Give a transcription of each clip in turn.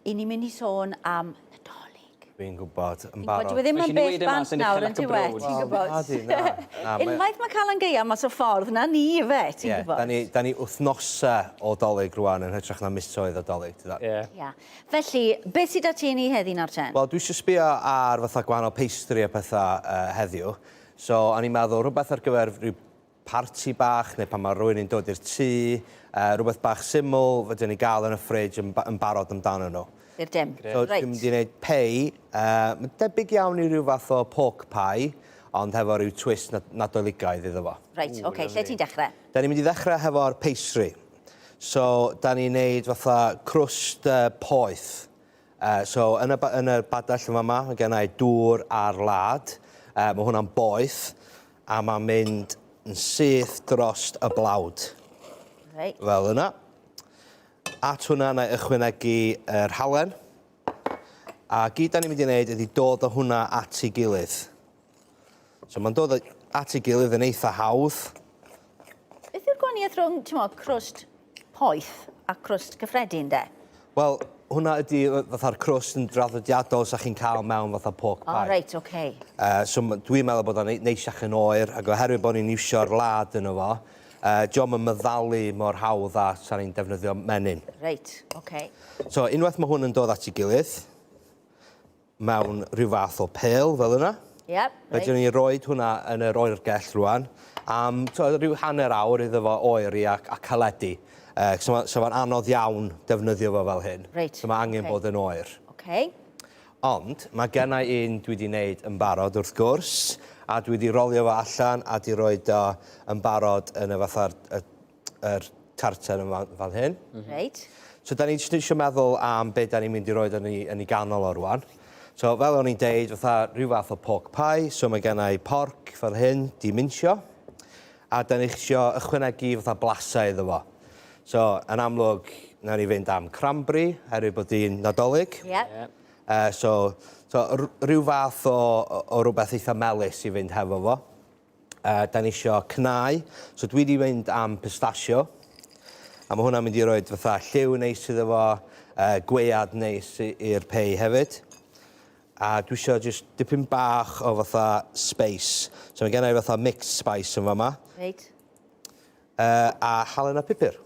i ni'n mynd i sôn am Nadolig. Fi'n gwybod, yn Dwi barod. ddim yn beth bant nawr yn ti wet, ti'n gwybod? Unwaith mae cael yn geia mas o ffordd, na ni fe, ti'n gwybod? Da ni wythnosau o dolyg rwan yn hytrach na misoedd o dolyg. Felly, beth sydd â ti ni heddi nawr ten? Wel, dwi eisiau sbio ar fatha gwahanol pastry a pethau heddiw. So, o'n i'n meddwl rhywbeth ar gyfer rhyw parti bach, neu pan mae rhywun yn dod i'r tŷ, rhywbeth bach syml, fydden ni gael yn y ffridge yn barod amdano nhw. I'r dim. So, dwi'n mynd i wneud pei. Mae'n debyg iawn i ryw fath o pork pie, ond hefo rhyw twist Nadoligaidd iddo fo. Reit, oce, lle ti'n dechrau? Da ni'n mynd i ddechrau hefo'r pastry. So, da ni'n wneud fatha crwst poeth. So, yn y badell yma, mae gennau dŵr a'r lad. Mae hwnna'n boeth, a mae'n mynd yn syth drost y blawd. Reit. Fel yna. At hwnna, na i ychwanegu yr halen. A gyd da ni'n mynd i wneud ydy dod o hwnna at ei gilydd. So mae'n dod at ei gilydd yn eitha hawdd. Beth yw'r gwaniaeth rhwng, ti'n mo, crwst poeth a crwst cyffredin, de? Wel, hwnna ydy fatha'r crwst yn draddodiadol sa chi'n cael mewn fatha pork pie. O, reit, oce. So dwi'n meddwl bod o'n neisiach yn oer, ac oherwydd bod ni'n iwsio'r lad yno fo, diolch yn meddalu mor hawdd a sa ni'n defnyddio menyn. Reit, oce. So, unwaith mae hwn yn dod at ei gilydd, mewn rhyw fath o pêl fel yna. Yep, reit. Fedrwn ni roed hwnna yn yr oergell rwan, am rhyw hanner awr iddo fo oeri a caledu. So mae'n anodd iawn defnyddio fo fel hyn. Reit, so mae angen bod yn oer. Oce. Ond mae gennau un dwi wedi wneud yn barod wrth gwrs, a dwi wedi rolio fo allan a wedi roed o yn barod yn y fatha'r tartan yn fan hyn. Reit. So da ni eisiau meddwl am beth da ni'n mynd i roed yn ei ganol o rwan. So fel o'n i'n deud, fatha rhyw fath o pork pie, so mae gennau porc fel hyn, di minsio, a da ni eisiau ychwanegu fatha blasau iddo fo. So, yn amlwg, na ni fynd am cranberry, herwydd bod hi'n Nadolig. Yep. So rhyw fath o rhywbeth eitha melys i fynd hefo fo. Da ni eisiau cnau, so dwi wedi mynd am pistachio. A mae hwnna'n mynd i roed fatha lliw neis iddo fo, gwead neis i'r pei hefyd. A dwi eisiau just dipyn bach o fatha spice. So mae gennau fatha mixed spice yn fama. Reit. A halen a pupur.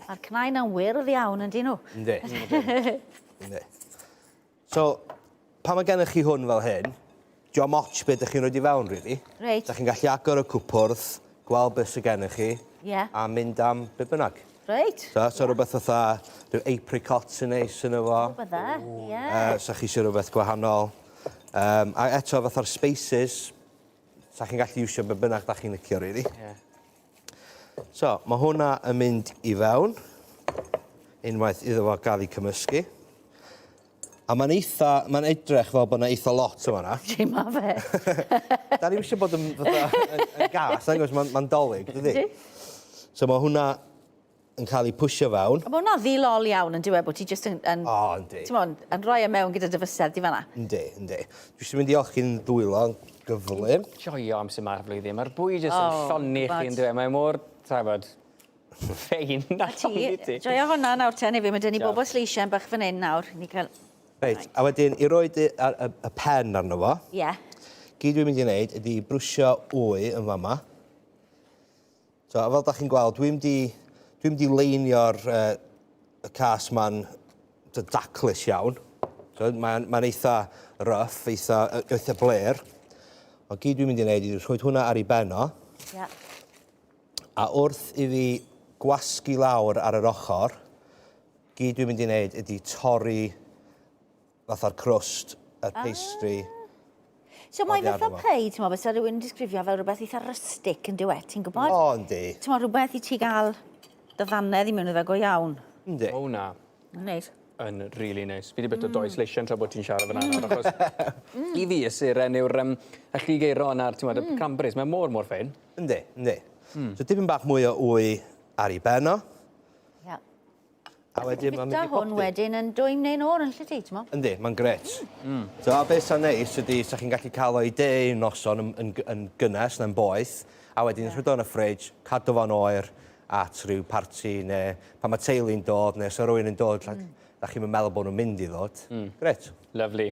Mae'r cnau na'n wyrdd iawn yn dyn nhw. Yndi. So, pan mae gennych chi hwn fel hyn, diolch moch beth ydych chi'n rhoi i fewn, rili. Reit. Da chi'n gallu agor y cwpwrdd, gweld beth sydd gennych chi, a mynd am beth bynnag. Reit. So rhywbeth fatha, rhyw apricots yn neis yn efo. Bydda, ie. So chi eisiau rhywbeth gwahanol. A eto fatha'r spices, sa chi'n gallu iwsio beth bynnag da chi'n licio, rili. So, mae hwnna yn mynd i fewn, unwaith iddo fo gael ei cymysgu. A mae'n edrych fel bod yna eitha lot o fanna. Ti ma fe. Da ni eisiau bod yn gas, mae'n dolyg, dydi? So mae hwnna yn cael ei pwysio fewn. A mae hwnna ddilol iawn yn diwedd bod ti jyst yn... O, yndi. Yn rhoi e mewn gyda dy fysedd di fanna. Yndi. Dwi eisiau mynd i olchi'n ddwylo gyflym. Joio amser ma'r flwyddyn. Mae'r bwy jyst yn lloni chi yn dweud. Mae mor, trafod, ffein na lloni ti. Joio hwnna nawr ten i fi. Mae dyn ni bobl sleisiau bach fan hyn nawr. Reit, a wedyn i roed y pen arno fo. Ie. Gyd dwi'n mynd i wneud ydy brwsio wy yn fama. So, a fel da chi'n gweld, dwi'n mynd i leinio'r cas ma'n daclus iawn. So, mae'n eitha rough, eitha bler. Ond gyd dwi'n mynd i wneud ydy rhoi hwnna ar ei beno. Ie. A wrth i fi gwasgu lawr ar yr ochr, gyd dwi'n mynd i wneud ydy torri fatha'r crwst, y pastry. So mae fatha pei, ti'n meddwl, bys rhywun yn disgrifio fel rhywbeth eitha rustic yn diwet, ti'n gwybod? O, yndi. Ti'n meddwl, rhywbeth i ti gael dy ddannedd i mewn iddo go iawn. Yndi. O, na. Neis. Yn really neis. Fi wedi bit o does leisian tra bod ti'n siarad fan hynny. Achos i fi ysyren yw'r y lligeiro yna'r, ti'n meddwl, y cranberries. Mae'n mor ffein. Yndi. So dipyn bach mwy o wy ar ei beno. Ie. A wedyn mae'n mynd i Bita hwn wedyn yn dwym neu'n o'r yn lle ti, ti'n mo? Yndi, mae'n gret. So a beth sy'n neis ydy, sa chi'n gallu cael o'i de noson yn gynnes na'n boeth, a wedyn rhywbeth yn y ffridge, cadw fo'n oer at rhyw parti, neu pan mae teulu'n dod, neu os yw rhywun yn dod da chi'n meddwl bod nhw'n mynd i ddod, gret. Lovely.